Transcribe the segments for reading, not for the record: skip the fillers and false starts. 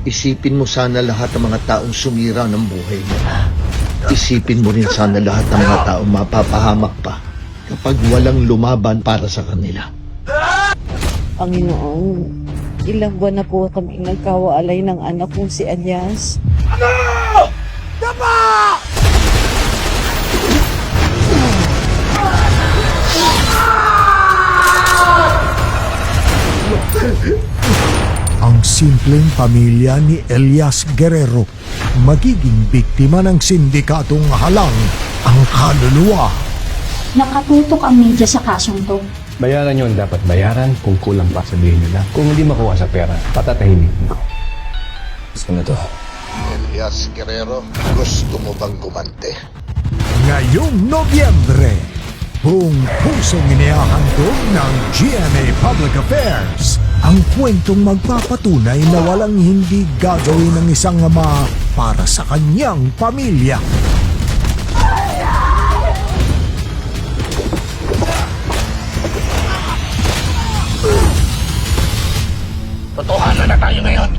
Isipin mo sana lahat ng mga taong sumira ng buhay mo. Isipin mo rin sana lahat ng mga taong mapapahamak pa kapag walang lumaban para sa kanila. Panginoon, ilang buwan na po kami nagkawaalay ng anak kong si Anyas. Ang simpleng pamilya ni Elias Guerrero magiging biktima ng sindikatong halang ang kaluluwa. Nakatutok ang media sa kasong to. Bayaran nyo ang dapat bayaran. Kung kulang pa, sabihin nyo lang. Kung hindi makuha sa pera, patatahimik mo. Gusto na to. Elias Guerrero, gusto mo bang gumante? Ngayong Nobyembre, buong pusong inihahandog ng GMA Public Affairs ang kwentong magpapatunay na walang hindi gagawin ng isang ama para sa kanyang pamilya. Totohanan na tayo ngayon.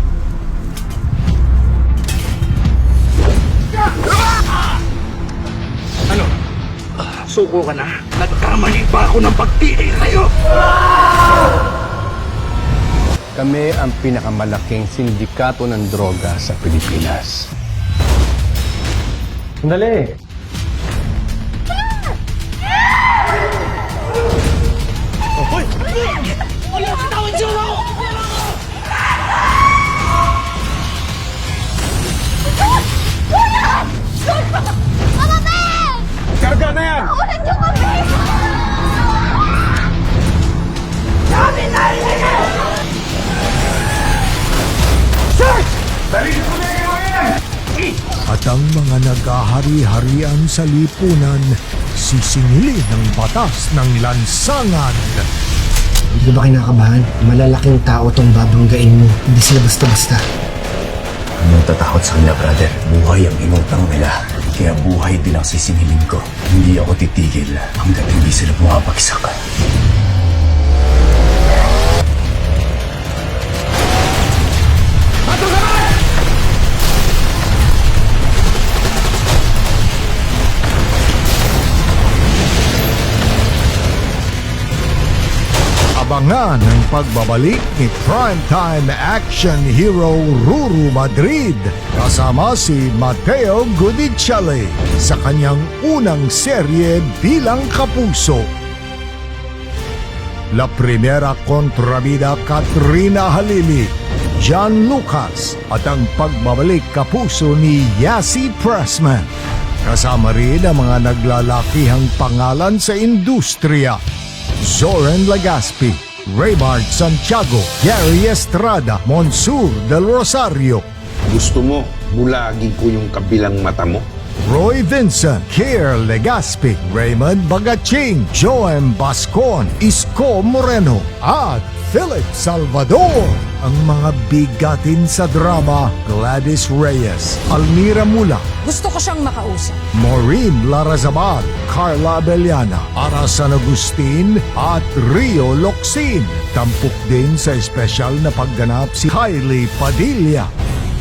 Ano? Suko ka na? Nagkamali ba ako ng pagpili sa'yo? Kami ang pinakamalaking sindikato ng droga sa Pilipinas. Sandali! Karga na yan! At ang mga nag-ahari-harian sa lipunan sisingili ng batas ng lansangan. Hindi ba kinakabahan? Malalaking tao tong babanggain mo. Hindi sila basta-basta. Anong tatakot sa kanila, brother? Buhay ang inutang nila. Kaya buhay din ang sisingilin ko. Hindi ako titigil hanggat hindi sila bumabagsak. Abangan ang pagbabalik ni primetime action hero Ruru Madrid kasama si Mateo Gudicelli sa kanyang unang serye bilang kapuso. La Primera Kontrabida Katrina Halili, John Lucas at ang pagbabalik kapuso ni Yasi Pressman. Kasama rin ang mga naglalakihang pangalan sa industriya. Zoran Legaspi, Raymart Santiago, Gary Estrada, Monsur del Rosario, Gusto mo, bulagin ko yung kabilang mata mo? Roy Vincent, Kier Legaspi, Raymond Bagaching, Joem Bascon, Isko Moreno, at Philip Salvador. Ang mga bigatin sa drama, Gladys Reyes, Almira Mula, Gusto ko siyang makausap. Maureen Larazabal, Carla Abellana, Ara San Agustin at Rio Locsin. Tampok din sa espesyal na pagganap si Kylie Padilla.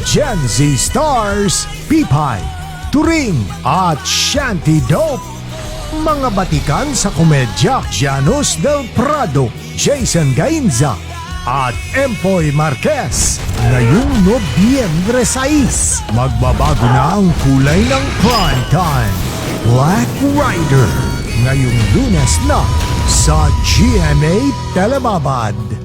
Gen Z Stars, Pipay, Turing at Shanty Dope. Mga batikan sa komedya, Janos Del Prado, Jason Gainza at Empoy Marquez. Ngayong Nobyembre 6, magbabago na ang kulay ng prime time. Black Rider. Ngayong Lunes na sa GMA Telebabad.